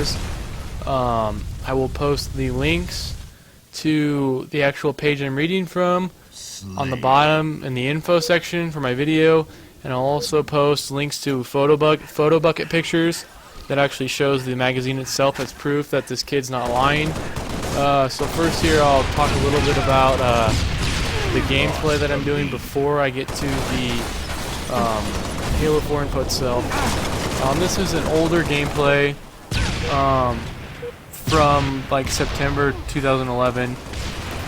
followers. I will post the links to the actual page I'm reading from on the bottom in the info section for my video, and I'll also post links to photo bucket pictures that actually shows the magazine itself as proof that this kid's not lying. So first here I'll talk a little bit about the gameplay that I'm doing before I get to the Halo 4 info itself. This is an older gameplay from like September 2011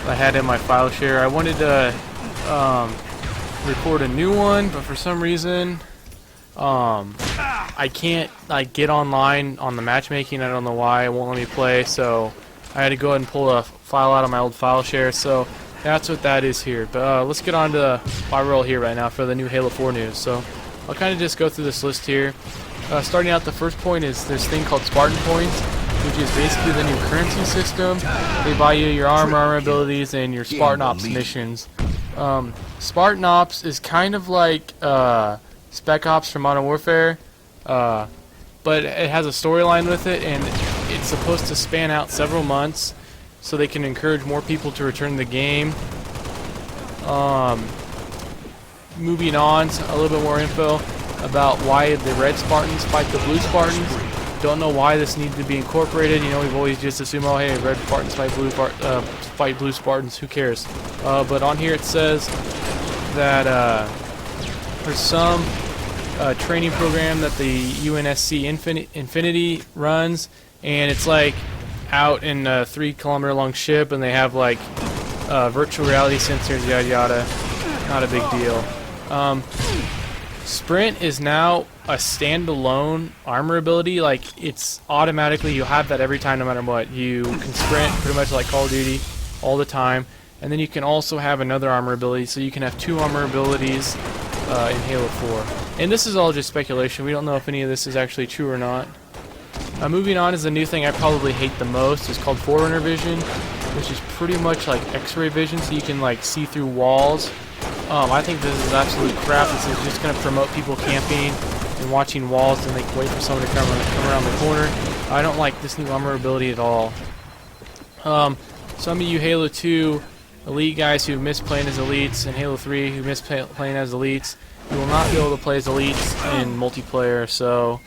I had in my file share. I wanted to record a new one, but for some reason I can't like get online on the matchmaking. I don't know why it won't let me play, so I had to go ahead and pull a file out of my old file share. So that's what that is here. But let's get on to my role here right now for the new Halo 4 news. So I'll kind of just go through this list here. Starting out, the first point is this thing called Spartan Points, which is basically the new currency system. They buy you your armor abilities and your Spartan Ops missions. Spartan Ops is kind of like Spec Ops from Modern Warfare, but it has a storyline with it, and it's supposed to span out several months so they can encourage more people to return to the game. Moving on, a little bit more info about why the Red Spartans fight the Blue Spartans. Don't know why this needs to be incorporated. You know, we've always just assumed, oh hey, Red Spartans fight Blue Spartans, who cares? But on here it says that there's some training program that the UNSC Infinity runs, and it's like out in a 3-kilometer long ship, and they have like virtual reality sensors, yada yada. Not a big deal. Sprint is now a standalone armor ability. Like, it's automatically, you'll have that every time no matter what. You can sprint pretty much like Call of Duty all the time, and then you can also have another armor ability, so you can have 2 armor abilities in Halo 4. And this is all just speculation. We don't know if any of this is actually true or not. Moving on is the new thing I probably hate the most. It's called Forerunner Vision, which is pretty much like X-ray vision, so you can like see through walls. I think this is absolute crap. This is just going to promote people camping and watching walls, and they can wait for someone to come around the corner. I don't like this new armor ability at all. Some of you Halo 2 Elite guys who miss playing as Elites, and Halo 3 who miss playing as Elites, you will not be able to play as Elites in multiplayer, so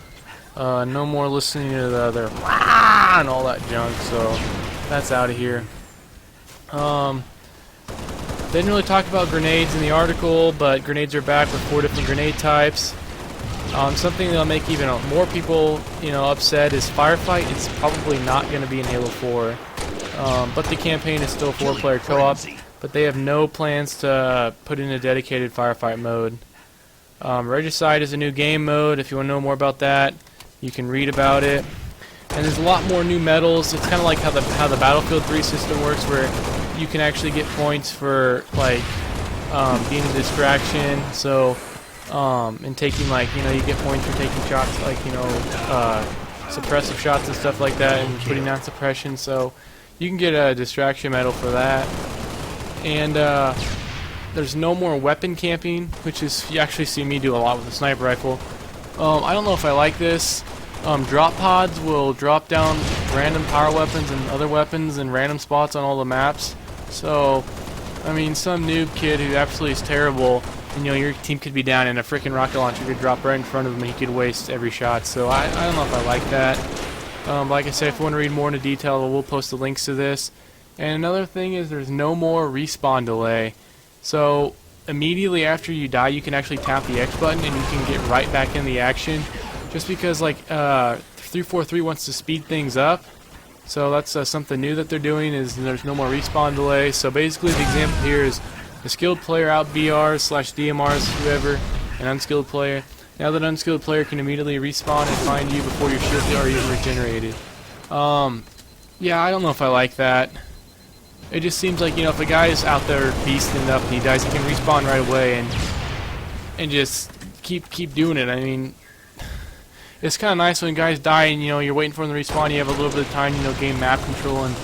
no more listening to the other and all that junk, so that's out of here. Didn't really talk about grenades in the article, but grenades are back with 4 different grenade types. Something that'll make even more people, upset is Firefight. It's probably not going to be in Halo 4, but the campaign is still 4-player co-op. But they have no plans to put in a dedicated Firefight mode. Regicide is a new game mode. If you want to know more about that, you can read about it. And there's a lot more new medals. It's kind of like how the Battlefield 3 system works, where you can actually get points for like being a distraction. So and taking you get points for taking shots like suppressive shots and stuff like that, and putting down suppression. So you can get a distraction medal for that. And there's no more weapon camping, which is, you actually see me do a lot with the sniper rifle. I don't know if I like this. Drop pods will drop down random power weapons and other weapons in random spots on all the maps. So, I mean, some noob kid who absolutely is terrible, and your team could be down and a freaking rocket launcher could drop right in front of him and he could waste every shot. So I don't know if I like that. Like I said, if you want to read more into detail, we'll post the links to this. And another thing is there's no more respawn delay. So immediately after you die, you can actually tap the X button and you can get right back in the action. Just because 343 wants to speed things up. So that's something new that they're doing, is there's no more respawn delay. So basically the example here is a skilled player out BRs/DMRs, whoever, an unskilled player. Now that unskilled player can immediately respawn and find you before your shields are even regenerated. Yeah, I don't know if I like that. It just seems like, if a guy is out there beasting up and he dies, he can respawn right away and just keep doing it. I mean, it's kind of nice when guys die and you're waiting for them to respawn. You have a little bit of time, gain map control and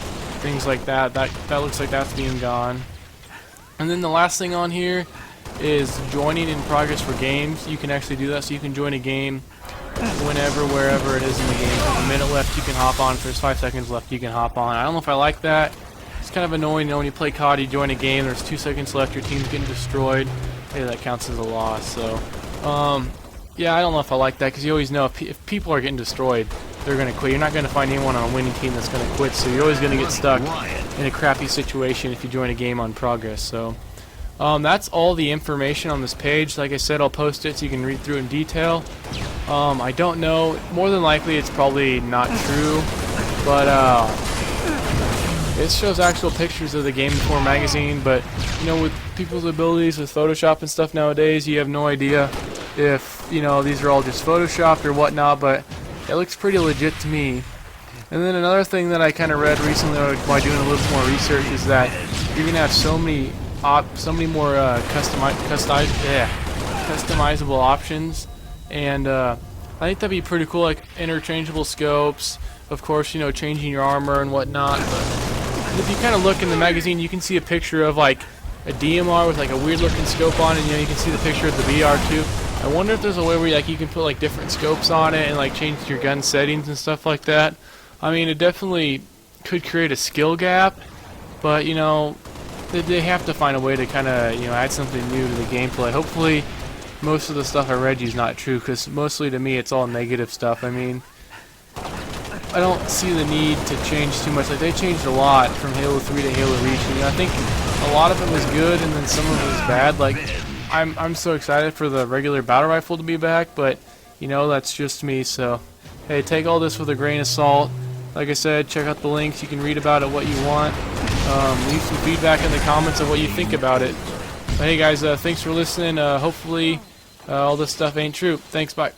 things like that. That looks like that's being gone. And then the last thing on here is joining in progress for games. You can actually do that, so you can join a game whenever, wherever it is in the game. If there's a minute left, you can hop on. If there's 5 seconds left, you can hop on. I don't know if I like that. It's kind of annoying, you know, when you play COD, you join a game, there's 2 seconds left, your team's getting destroyed. Hey, that counts as a loss, so... yeah, I don't know if I like that, because you always know if people are getting destroyed, they're going to quit. You're not going to find anyone on a winning team that's going to quit, so you're always going to get stuck in a crappy situation if you join a game on progress, so... that's all the information on this page. Like I said, I'll post it so you can read through it in detail. I don't know. More than likely, it's probably not true, but it shows actual pictures of the Game Informer magazine. But you know, with people's abilities with Photoshop and stuff nowadays, you have no idea if these are all just photoshopped or whatnot. But it looks pretty legit to me. And then another thing that I kind of read recently by doing a little more research is that you're gonna have so many more customizable options, and I think that'd be pretty cool, like interchangeable scopes, of course, changing your armor and whatnot. But if you kind of look in the magazine, you can see a picture of like a DMR with like a weird looking scope on it, and you can see the picture of the VR too. I wonder if there's a way where you can put like different scopes on it and like change your gun settings and stuff like that. I mean, it definitely could create a skill gap, but they have to find a way to kind of add something new to the gameplay. Hopefully most of the stuff I read you is not true, because mostly to me it's all negative stuff. I mean, I don't see the need to change too much. Like, they changed a lot from Halo 3 to Halo Reach, and I think a lot of it was good and then some of it was bad. Like, I'm so excited for the regular battle rifle to be back, but that's just me. So hey, take all this with a grain of salt. Like I said, check out the links. You can read about it what you want. Leave some feedback in the comments of what you think about it. But hey guys, thanks for listening. Hopefully all this stuff ain't true. Thanks, bye.